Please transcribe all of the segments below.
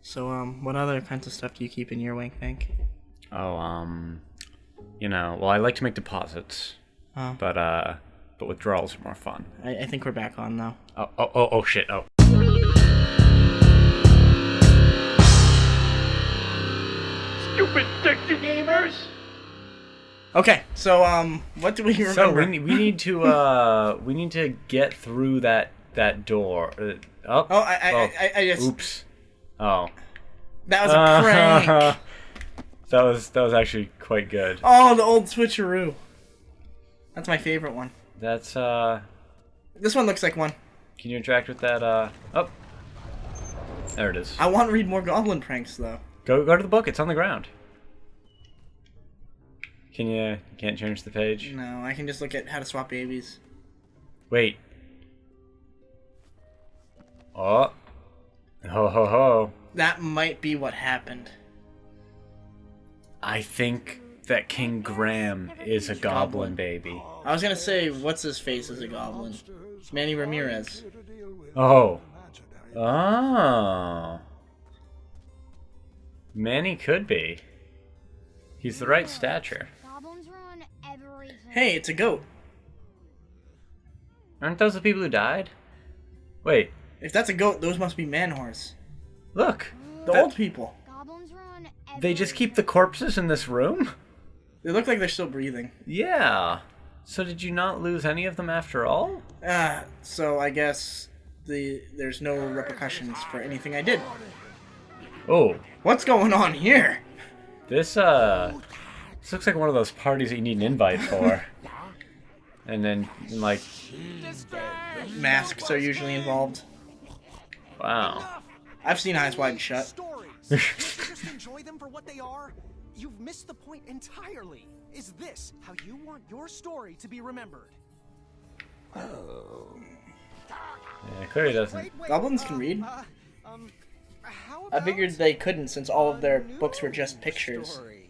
So, what other kinds of stuff do you keep in your wank bank? Oh, well, I like to make deposits, Oh, but withdrawals are more fun. I think we're back on, though. Oh, shit, oh. Stupid sexy gamers! Okay, so, what do we remember? So, we need to get through that door. I just... Oops. Oh. That was a prank! That was actually quite good. Oh, the old switcheroo. That's my favorite one. That's, This one looks like one. Can you interact with that, Oh. There it is. I want to read more goblin pranks, though. Go to the book, it's on the ground. You can't change the page? No, I can just look at how to swap babies. Wait. Oh. Ho ho ho. That might be what happened. I think that King Graham is a goblin baby. I was gonna say, what's his face is a goblin? It's Manny Ramirez. Oh. Oh. Manny could be. He's the right stature. Goblins ruin everything. Hey, it's a goat. Aren't those the people who died? Wait. If that's a goat, those must be man-horse. Look. The old people. Goblins ruin everything. They just keep the corpses in this room? They look like they're still breathing. Yeah. So did you not lose any of them after all? So I guess there's no repercussions for anything I did. Oh. What's going on here? This looks like one of those parties that you need an invite for. And then, like... Masks are usually involved. Wow. I've seen Eyes Wide Shut. Stories. Just enjoy them for what they are. You've missed the point entirely. Is this how you want your story to be remembered? Yeah, clearly doesn't. Goblins can read. How I figured about they couldn't since all of their new books were just pictures. story?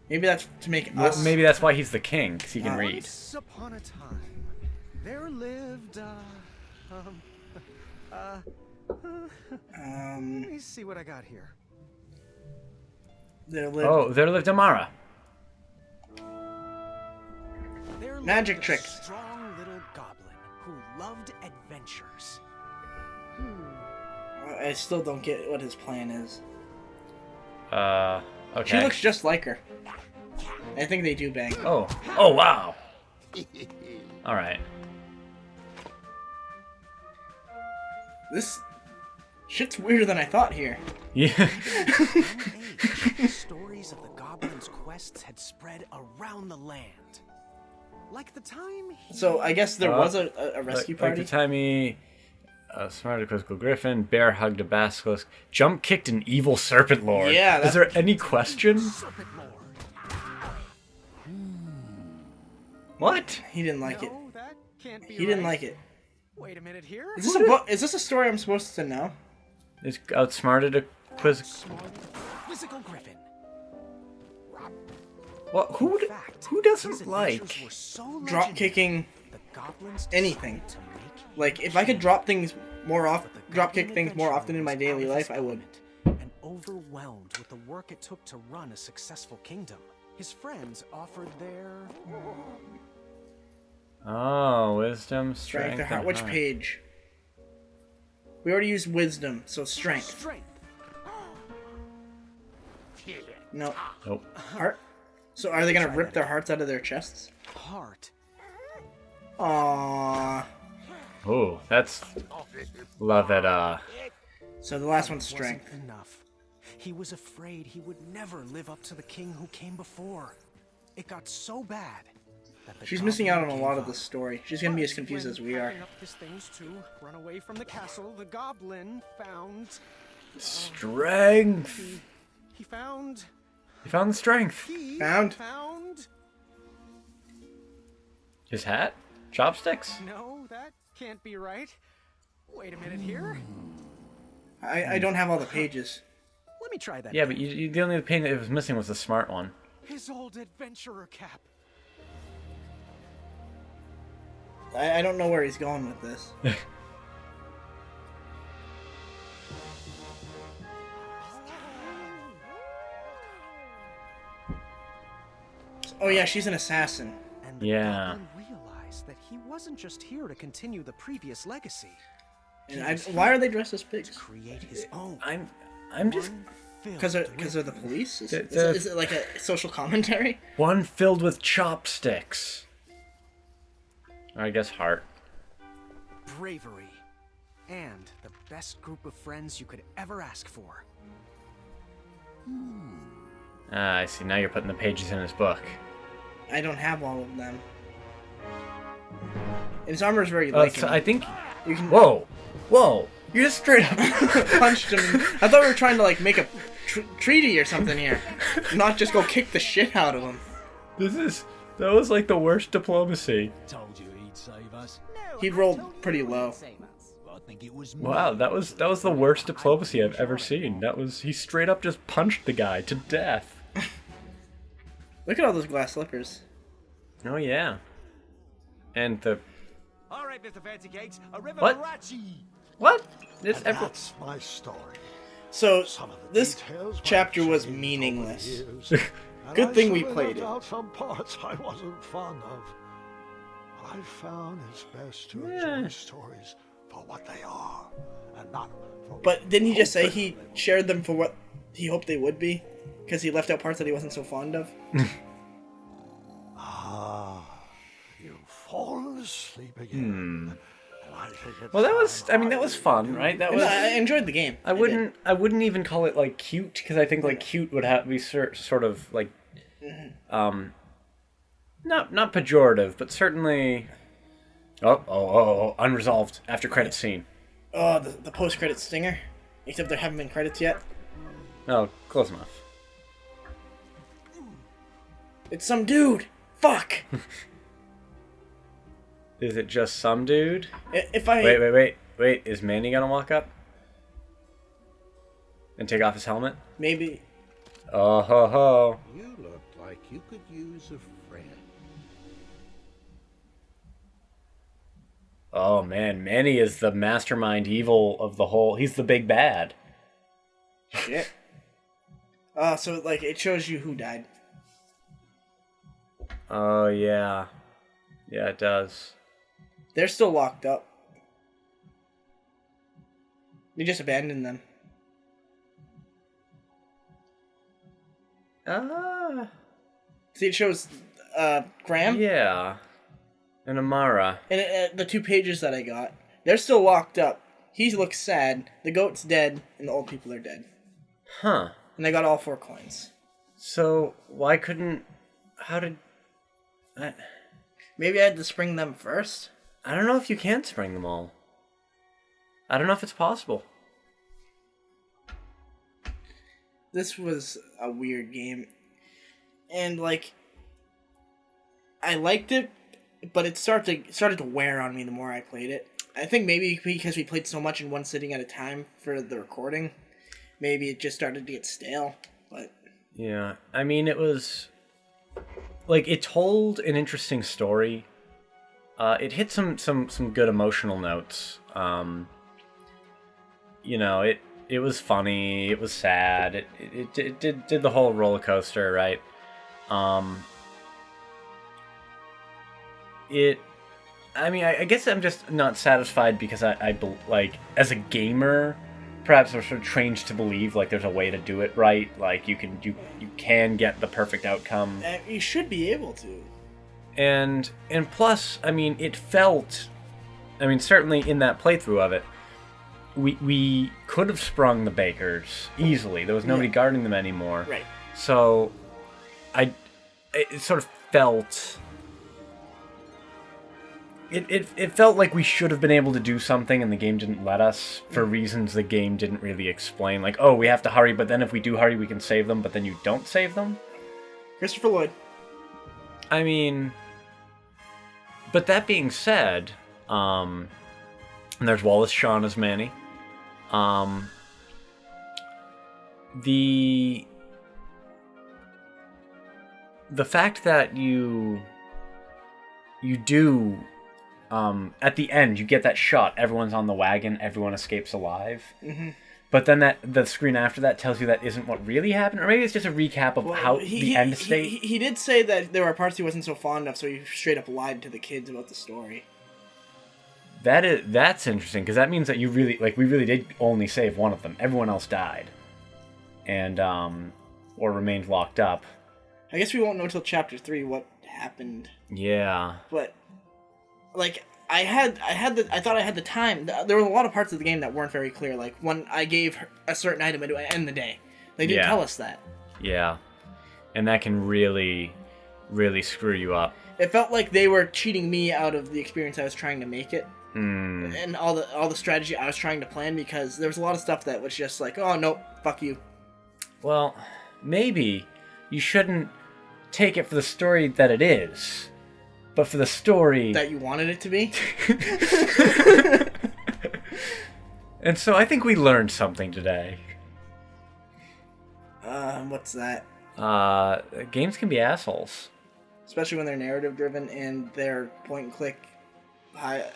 Maybe that's to make Well, us... maybe that's why he's the king, because he can read. Once upon a time, there lived, let me see what I got here. There lived... Oh, there lived Amara. There lived Magic a tricks. strong little goblin who loved adventures. I still don't get what his plan is. Okay. She looks just like her. I think they do bang. Oh, wow. Alright. This shit's weirder than I thought here. Yeah. Stories of the goblin's quests had spread around the land. Like the time he... So I guess there was a rescue Like party. the time he smarted a quizzical griffin, bear hugged a basilisk, jump kicked an evil serpent lord. Yeah, Is there any question? Serpent Lord. What? He didn't like it. No, that can't be He didn't right. like it. Wait a minute here. Is this a book? Is this a story I'm supposed to know? Is outsmarted a quiz? Quizzical griffin. What? Who In fact, who his doesn't adventures like? were so Drop legendary, kicking the goblins anything. decided to make Like if I could drop things more off, But the drop kick goblin things more adventurer often in my was daily out of life, his I would. element and overwhelmed with the work it took to run a successful kingdom. His friends offered their Oh, wisdom, Strength strength, or heart. and Which heart. page? We already used wisdom, so strength. strength. No, Nope. heart. So are they gonna rip their hearts out of their chests? Heart. Aww. Oh, that's love it. So the last one's strength. Wasn't enough. He was afraid he would never live up to the king who came before. It got so bad that the She's missing out on goblin a lot gave of the up. story. She's gonna be as confused When as we are. packing up his things to run away from the castle, the goblin found. Strength. He found. He found the strength. He Found? found. His hat? Chopsticks? No, that can't be right. Wait a minute here. I don't have all the pages. Let me try that. Yeah, but the only pain that was missing was the smart one. His old adventurer cap. I don't know where he's going with this. Oh yeah, she's an assassin. And the Yeah. Goblin realized that he wasn't just here to continue the previous legacy. And why are they dressed as To pigs? create his own. I'm just Because they're the police? Is, The- is it like a social commentary? one filled with chopsticks. Or I guess heart. Bravery. And the best group of friends you could ever ask for. Ah, I see. Now you're putting the pages in his book. I don't have all of them. And his armor is very Oh, light. so I think. You can Whoa, whoa! You just straight up. punched him. I thought we were trying to like make a treaty or something here, not just go kick the shit out of him. That was like the worst diplomacy. Told you he'd save us. He rolled pretty low. I think it was me. Wow, that was the worst diplomacy I've ever seen. He straight up just punched the guy to death. Look at all those glass slippers. Oh yeah. And the All right, Mr. Fancy Cakes, a river What? Barachi. what? It's And every. that's my story. So Some of the this details might chapter have was changed over the meaningless. years, and Good I thing we sorted played it. out some parts I wasn't fond of. I found it's best to enjoy stories for what they are, and not for But didn't he just say what he shared them for what he hoped they would be? Because he left out parts that he wasn't so fond of? you've fallen asleep again. And I think it's Well, that was. time I mean, that was fun, right? That And was. I enjoyed the game. I wouldn't even call it like cute because I think like cute would have be sort of like, not pejorative, but certainly. Oh! Unresolved after credit scene. Oh, the post-credit stinger. Except there haven't been credits yet. Oh, close enough. It's some dude. Fuck. Is it just some dude? If I Wait! Is Manny gonna walk up and take off his helmet? maybe Oh ho ho! You look like you could use a friend. Oh man, Manny is the mastermind evil of the whole. He's the big bad. shit. So like it shows you who died. Oh yeah, yeah it does. They're still locked up. We just abandoned them. Ah. See, it shows Graham Yeah. And Amara. and the 2 pages that I got. They're still locked up. He looks sad. The goat's dead, and the old people are dead. Huh. And I got all 4 coins. So why couldn't? How did? Maybe I had to spring them first. I don't know if you can spring them all. I don't know if it's possible. This was a weird game. And, like, I liked it, but it started to wear on me the more I played it. I think maybe because we played so much in one sitting at a time for the recording, maybe it just started to get stale. But Yeah, I mean, it was like it told an interesting story. It hit some good emotional notes. You know, it was funny. It was sad. It did the whole roller coaster, right? I mean, I guess I'm just not satisfied because like as a gamer, perhaps I'm sort of trained to believe like there's a way to do it right. Like you can get the perfect outcome. you should be able to. And plus, I mean, it felt, I mean, certainly in that playthrough of it, we could have sprung the Bakers easily. There was nobody guarding them anymore. Right. So, it sort of felt. It felt like we should have been able to do something and the game didn't let us for reasons the game didn't really explain. Like, oh, we have to hurry, but then if we do hurry, we can save them, but then you don't save them? Christopher Lloyd. I mean, but that being said, and there's Wallace Shawn as Manny. The fact that you do, at the end, you get that shot, everyone's on the wagon, everyone escapes alive. Mm-hmm. but then the screen after that tells you that isn't what really happened, or maybe it's just a recap of how the end state. He did say that there were parts he wasn't so fond of, so he straight up lied to the kids about the story. That's interesting, because that means that we really did only save one of them. Everyone else died, and or remained locked up. I guess we won't know till chapter 3 what happened. Yeah. But like I thought I had the time. There were a lot of parts of the game that weren't very clear. Like when I gave her a certain item, it would end the day. They didn't tell us that. Yeah, and that can really, really screw you up. It felt like they were cheating me out of the experience I was trying to make it. And all the strategy I was trying to plan, because there was a lot of stuff that was just like, oh nope, fuck you. Well, maybe you shouldn't take it for the story that it is, but for the story that you wanted it to be. And so I think we learned something today. What's that? Games can be assholes, especially when they're narrative driven and they're point and click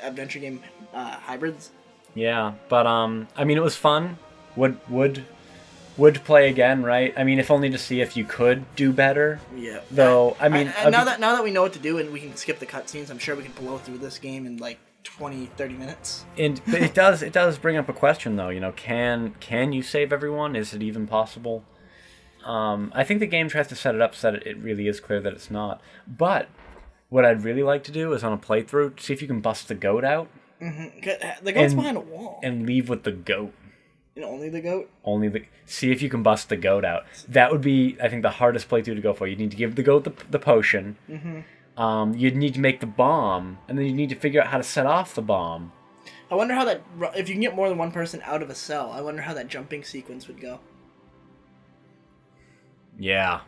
adventure game hybrids. Yeah, but I mean, it was fun. Would play again, right? I mean, if only to see if you could do better. Yeah. Though, I mean, now that we know what to do and we can skip the cutscenes, I'm sure we can blow through this game in like 20-30 minutes. But it does bring up a question though. You know, can you save everyone? Is it even possible? I think the game tries to set it up so that it really is clear that it's not. But what I'd really like to do is on a playthrough, see if you can bust the goat out. Mm-hmm. The goat's behind a wall. And leave with the goat. And only the goat? See if you can bust the goat out. That would be, I think, the hardest playthrough to go for. You'd need to give the goat the potion. Mm-hmm. You'd need to make the bomb, and then you'd need to figure out how to set off the bomb. I wonder how that, if you can get more than one person out of a cell, I wonder how that jumping sequence would go. Yeah.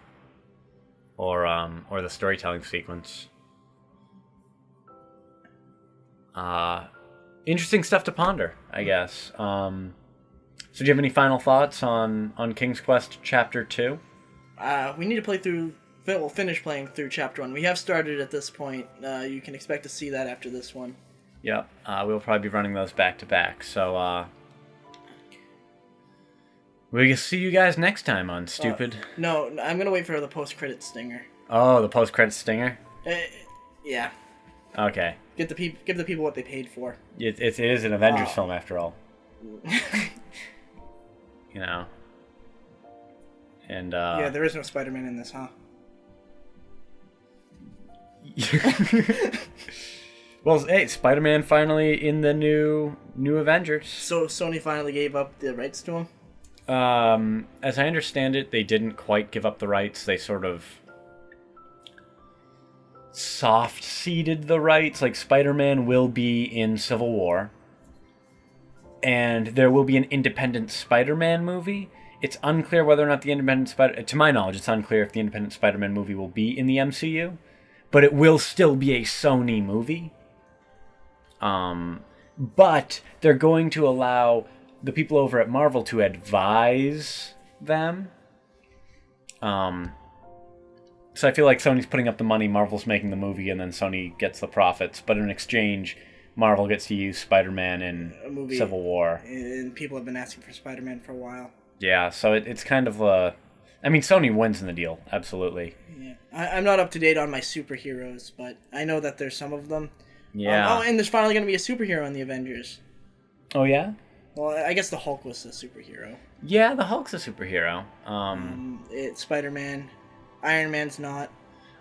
Or the storytelling sequence. Interesting stuff to ponder, I guess. So do you have any final thoughts on King's Quest Chapter 2? We need to finish playing through Chapter 1. We have started at this point. You can expect to see that after this one. Yep. We'll probably be running those back to back. So we'll see you guys next time on Stupid. No, I'm going to wait for the post-credit stinger. Oh, the post-credit stinger? Yeah. Okay. Give the people what they paid for. It is an Avengers film after all. You know. And yeah, there is no Spider-Man in this, huh? Well, hey, Spider-Man finally in the new Avengers. So Sony finally gave up the rights to him? As I understand it, they didn't quite give up the rights. They sort of soft-seeded the rights. Like, Spider-Man will be in Civil War. And there will be an independent Spider-Man movie. It's unclear whether or not the independent to my knowledge, it's unclear if the independent Spider-Man movie will be in the MCU. But it will still be a Sony movie. But they're going to allow the people over at Marvel to advise them. So I feel like Sony's putting up the money, Marvel's making the movie, and then Sony gets the profits. But in exchange, Marvel gets to use Spider-Man in a movie, Civil War. And people have been asking for Spider-Man for a while. Yeah, so it's kind of a... I mean, Sony wins in the deal, absolutely. Yeah. I'm not up to date on my superheroes, but I know that there's some of them. Yeah. And there's finally going to be a superhero in the Avengers. Oh, yeah? Well, I guess the Hulk was a superhero. Yeah, the Hulk's a superhero. It's Spider-Man. Iron Man's not.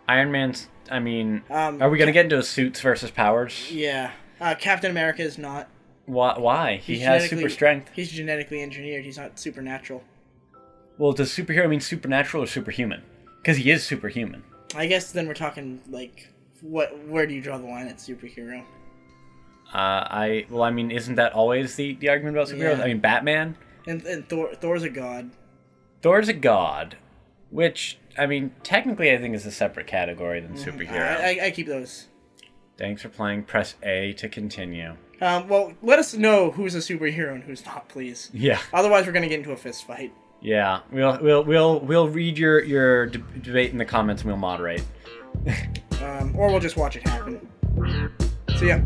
Iron Man's... I mean... are we going to get into suits versus powers? Yeah. Captain America is not. Why? He has super strength. He's genetically engineered. He's not supernatural. Well, does superhero mean supernatural or superhuman? Because he is superhuman. I guess then we're talking, like, where do you draw the line at superhero? I mean, isn't that always the argument about superheroes? Yeah. I mean, Batman? And Thor's a god. Thor's a god, which, I mean, technically I think is a separate category than superhero. I keep those. Thanks for playing. Press A to continue. Well, let us know who's a superhero and who's not, please. Yeah. Otherwise, we're gonna get into a fist fight. Yeah, we'll read your debate in the comments and we'll moderate. Or we'll just watch it happen. See ya.